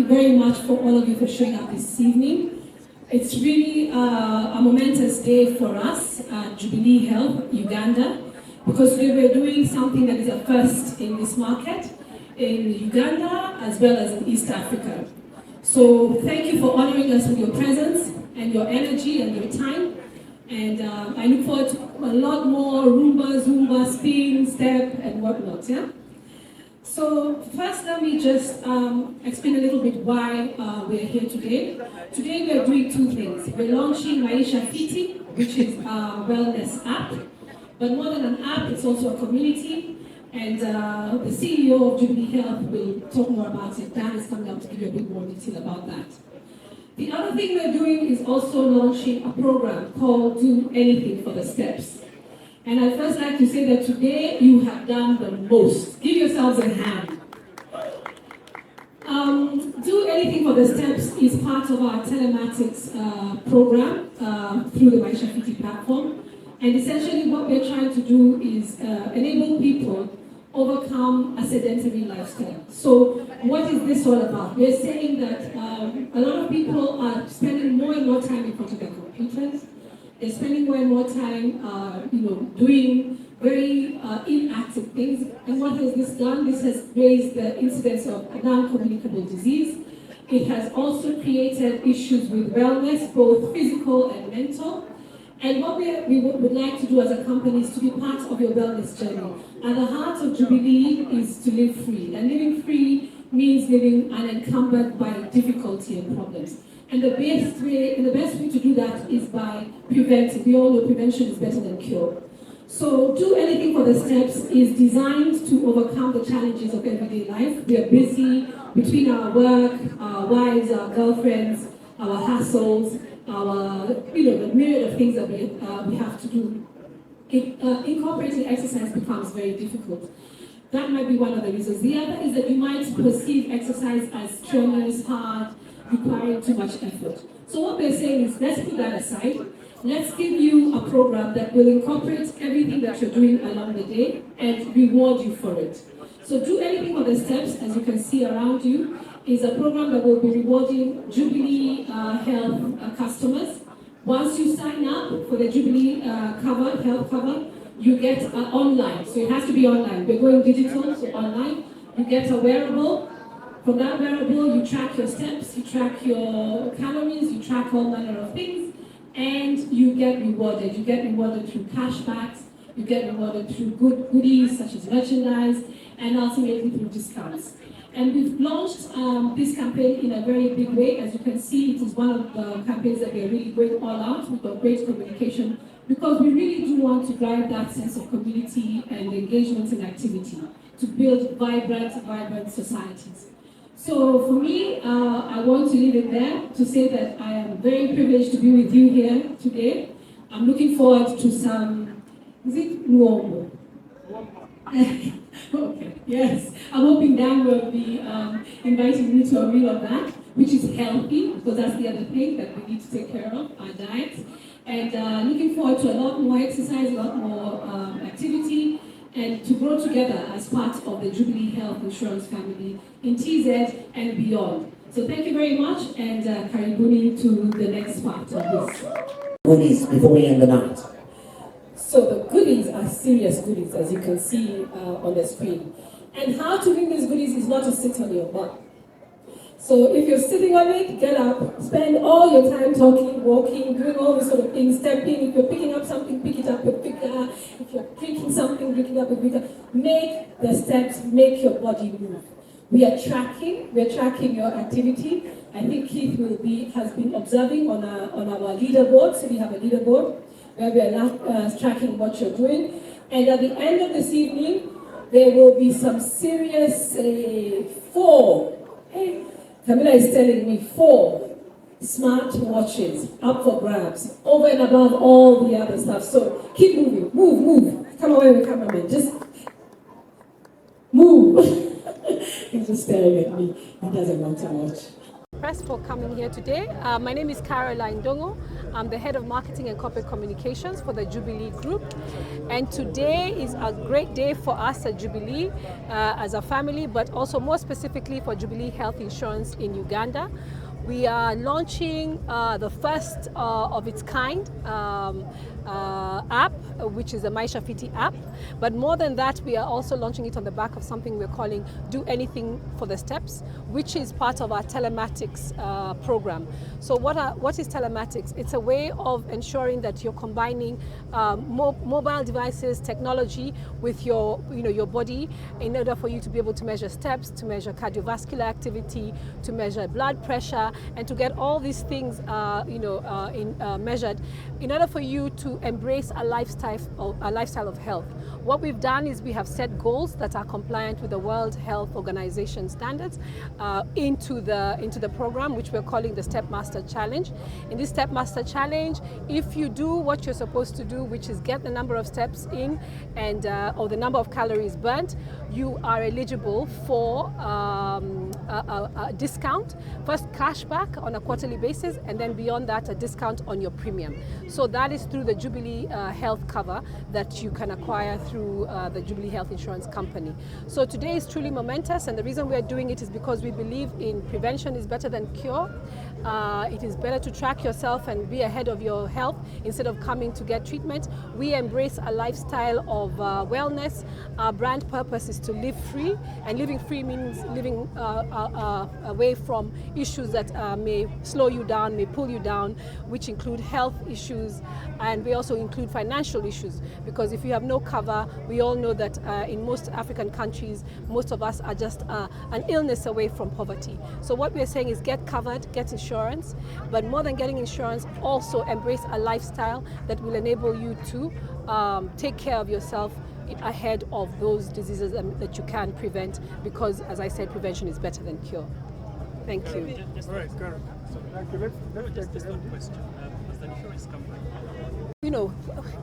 very much for all of you for showing up this evening. It's really a momentous day for us at Jubilee Health, Uganda, because today we're doing something that is a first in this market, in Uganda as well as in East Africa. So thank you for honoring us with your presence and your energy and your time. And I look forward to a lot more Roomba, Zumba, spin, step, and whatnot, yeah? So first, let me just explain a little bit why we're here today. Today we are doing two things. We're launching Maisha Fiti, which is a wellness app. But more than an app, it's also a community. And the CEO of Jubilee Health will talk more about it. Dan is coming up to give you a bit more detail about that. The other thing we're doing is also launching a program called Do Anything for the Steps. And I'd first like to say that today you have done the most. Give yourselves a hand. Do Anything for the Steps is part of our telematics program through the Maisha Fiti platform. And essentially what we're trying to do is enable people overcome a sedentary lifestyle. So what is this all about? We're saying that a lot of people are spending more and more time in front of their computers. They're spending more and more time, doing very inactive things. And what has this done? This has raised the incidence of non-communicable disease. It has also created issues with wellness, both physical and mental. And what we would like to do as a company is to be part of your wellness journey. At the heart of Jubilee is to live free. And living free means living unencumbered by difficulty and problems. And the best way to do that is by preventing. We all know prevention is better than cure. So Do Anything for the Steps is designed to overcome the challenges of everyday life. We are busy between our work, our wives, our girlfriends, our hassles, the myriad of things that we have to do. Incorporating exercise becomes very difficult. That might be one of the reasons. The other is that you might perceive exercise as strenuous, hard, requiring too much effort. So what we're saying is, let's put that aside. Let's give you a program that will incorporate everything that you're doing along the day and reward you for it. So Do Anything for the Steps, as you can see around you, is a program that will be rewarding Jubilee Health customers. Once you sign up for the Jubilee health cover, you get online. So it has to be online. We're going digital, so online. You get a wearable. From that wearable, you track your steps, you track your calories, you track all manner of things, and you get rewarded. You get rewarded through cashbacks, you get rewarded through good goodies such as merchandise, and ultimately through discounts. And we've launched this campaign in a very big way. As you can see, it is one of the campaigns that we're really going all out. We've got great communication because we really do want to drive that sense of community and engagement and activity to build vibrant societies. So for me, I want to leave it there to say that I am very privileged to be with you here today. I'm looking forward to some, is it Luombo? Okay, yes. I'm hoping Dan will be inviting me to a meal of that, which is healthy, because that's the other thing that we need to take care of, our diet. And looking forward to a lot more exercise, a lot more activity, and to grow together as part of the Jubilee Health Insurance family in TZ and beyond. So thank you very much, and karibuni to the next part of this. Goodies before we end the night. So the goodies are serious goodies, as you can see on the screen. And how to bring these goodies is not to sit on your butt. So if you're sitting on it, get up, spend all your time talking, walking, doing all these sort of things, stepping. If you're picking up something, pick it up with vigor. If you're drinking something, drink it up with vigor. Make the steps, make your body move. We're tracking your activity. I think Keith has been observing on our leaderboard. So we have a leaderboard where we are tracking what you're doing. And at the end of this evening, there will be some serious, Camilla is telling me 4 smart watches up for grabs, over and above all the other stuff. So keep moving, move. Come away with cameraman, just move. He's just staring at me, he doesn't want to watch. Press for coming here today. My name is Caroline Dongo. I'm the head of marketing and corporate communications for the Jubilee Group. And today is a great day for us at Jubilee as a family, but also more specifically for Jubilee Health Insurance in Uganda. We are launching the first of its kind app, which is the Maisha Fiti app. But more than that, we are also launching it on the back of something we're calling Do Anything for the Steps, which is part of our telematics program. So what is telematics? It's a way of ensuring that you're combining mobile devices, technology with your body in order for you to be able to measure steps, to measure cardiovascular activity, to measure blood pressure, and to get all these things measured in order for you to embrace a lifestyle of health. What we've done is we have set goals that are compliant with the World Health Organization standards into the program, which we're calling the Step Master Challenge. In this Step Master Challenge, if you do what you're supposed to do, which is get the number of steps in and or the number of calories burnt, you are eligible for a discount. First, cashback on a quarterly basis, and then beyond that, a discount on your premium. So that is through the Jubilee health cover that you can acquire through the Jubilee Health Insurance Company. So today is truly momentous, and the reason we are doing it is because we believe in prevention is better than cure. It is better to track yourself and be ahead of your health instead of coming to get treatment. We embrace a lifestyle of wellness. Our brand purpose is to live free, and living free means living away from issues that may slow you down, may pull you down, which include health issues, and we also include financial issues, because if you have no cover, we all know that in most African countries, most of us are just an illness away from poverty. So what we're saying is get covered, get insurance, but more than getting insurance, also embrace a lifestyle that will enable you to take care of yourself ahead of those diseases that you can prevent, because, as I said, prevention is better than cure. Thank you. All right, Karen. So, thank you. Let's take one question. As the insurance company,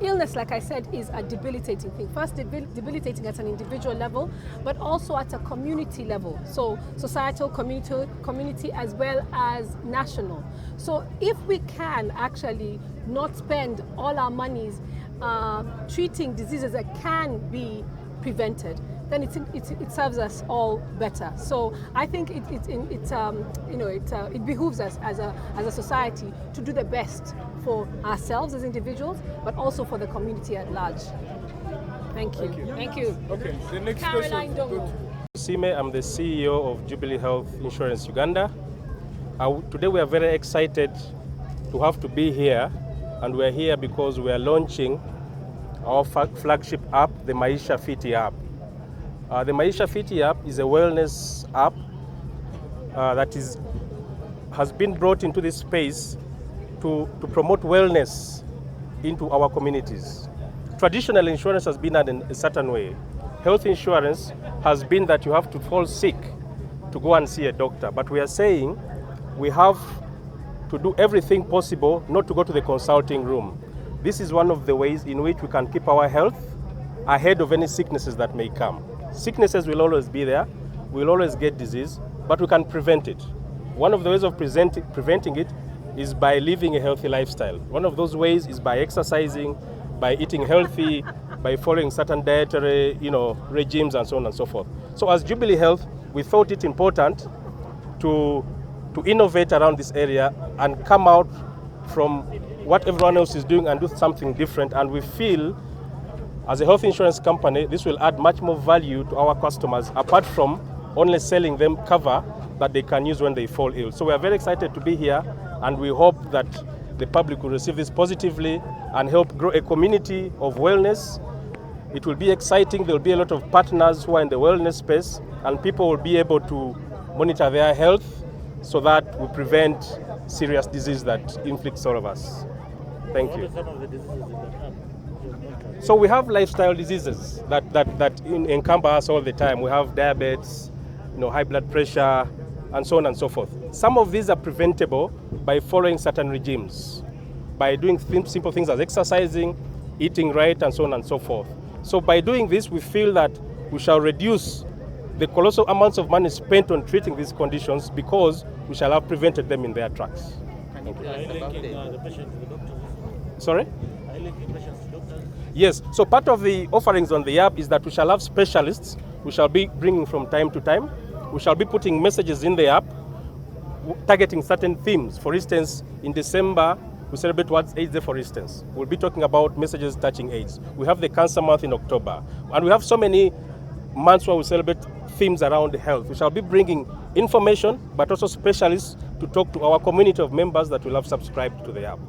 illness, like I said, is a debilitating thing. First, debilitating at an individual level, but also at a community level. So societal, community as well as national. So if we can actually not spend all our monies treating diseases that can be prevented, then it serves us all better. So I think it behooves us as a society to do the best for ourselves as individuals, but also for the community at large. Thank you. Thank you. okay, the next Caroline question. Dongo. Sime, I'm the CEO of Jubilee Health Insurance Uganda. Today we are very excited to have to be here, and we're here because we are launching our flagship app, the Maisha Fiti app. The Maisha Fiti app is a wellness app that has been brought into this space to promote wellness into our communities. Traditional insurance has been done in a certain way. Health insurance has been that you have to fall sick to go and see a doctor. But we are saying we have to do everything possible not to go to the consulting room. This is one of the ways in which we can keep our health ahead of any sicknesses that may come. Sicknesses will always be there, we'll always get disease, but we can prevent it. One of the ways of preventing it is by living a healthy lifestyle. One of those ways is by exercising, by eating healthy, by following certain dietary regimes and so on and so forth. So as Jubilee Health, we thought it important to innovate around this area and come out from what everyone else is doing and do something different. And we feel, as a health insurance company, this will add much more value to our customers, apart from only selling them cover that they can use when they fall ill. So we are very excited to be here, and we hope that the public will receive this positively and help grow a community of wellness. It will be exciting. There will be a lot of partners who are in the wellness space, and people will be able to monitor their health so that we prevent serious disease that inflicts all of us. Thank you. What are some of the diseases in the app? So we have lifestyle diseases that encumber us all the time. We have diabetes, high blood pressure, and so on and so forth. Some of these are preventable by following certain regimes, by doing simple things as exercising, eating right, and so on and so forth. So by doing this, we feel that we shall reduce the colossal amounts of money spent on treating these conditions because we shall have prevented them in their tracks. Are you linking the patient to the doctors? Sorry? Are you linking patients to doctors? Yes, so part of the offerings on the app is that we shall have specialists we shall be bringing from time to time. We shall be putting messages in the app targeting certain themes. For instance, in December, we celebrate World AIDS Day, for instance. We'll be talking about messages touching AIDS. We have the Cancer Month in October. And we have so many months where we celebrate themes around health. We shall be bringing information, but also specialists to talk to our community of members that will have subscribed to the app.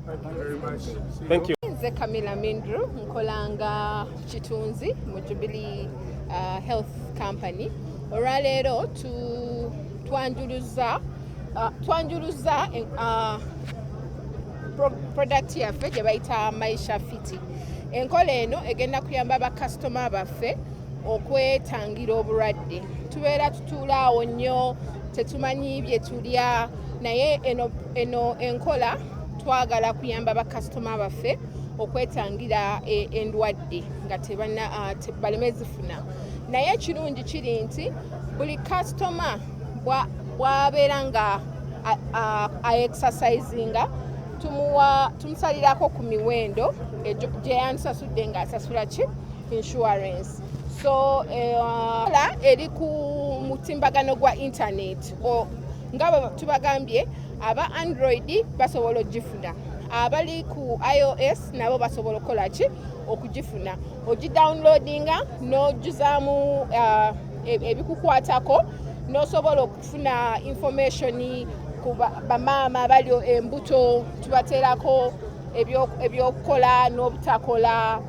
Thank you very much. Thank you. Nze Camilla Mindru nkolanga kitunzi mu Jubilee Health Company. Olwaleero twanjuluza product yaffe gye bayita Maisha Fiti. Enkola eno egenda kuyamba bakasitoma baffe okwetangira obulwadde. Tubeera tutuula awo nnyo tetumanyi bye tulya, naye eno enkola twagala kuyamba bakasitoma baffe okwetangira endwadde nga baleme zifuna. Naye ekirungi kiri nti buli kasitoma bw'abeera nga exercisinga tumusalirako ku miwendo gye yansasudde ng'asasula ki insurance. So eri ku mutimbagano gwa internet nga tubagambye aba Android basobola ogifuna, abali ku iOS nabo basobola okukola ki okugifuna. Ogidownloadinga n'ojuzaamu ebikukwatako n'osobola okufuna information ku bamaama abali embuto tubateerako ebyokukola n'obutakola.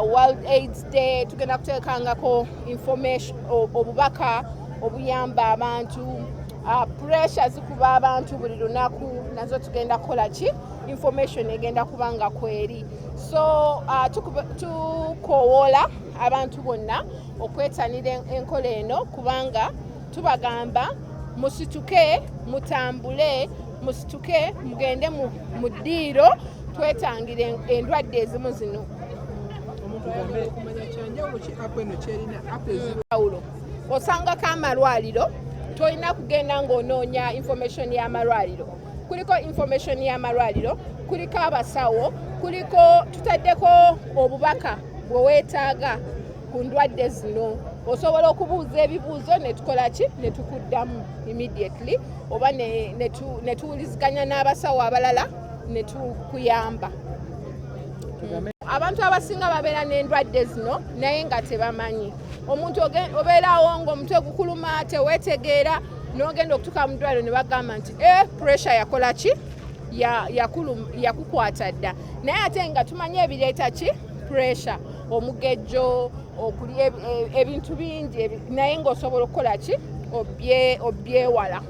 World AIDS Day tugenda kuteekangako information obubaka obuyamba abantu. Pressure zikuba abantu buli lunaku nazo tugenda kukola ki information egenda kubanga kweri. So tukowoola abantu bonna okwetanira enkola eno kubanga tubagamba musituke mutambule musituke mugende mu ddiiro twetangire endwadde ezimu zino. Osangako amalwaliro tolina kugenda ng'onoonya information y'amalwaliro. Kuliko information y'amalwaliro, kuliko abasawo, kuliko tutaddeko obubaka bwe weetaaga ku ndwadde zino. Osobola okubuuza ebibuuzo ne tukola ki ne tukuddamu immediately oba ne tuwuliziganya n'abasawo abalala ne tukuyamba. Abantu abasinga babeera n'endwadde zino naye nga tebamanyi. Omuntu obeerawo ng'omutwe gukuluma teweetegeera n'ogenda okutuuka mu ddwaliro ne bagamba nti pressure yakola ki yakukwata dda. Naye ate nga tumanyi ebireeta ki pressure, omugejjo, okulya ebintu bingi naye ng'osobola okukola ki obyewala.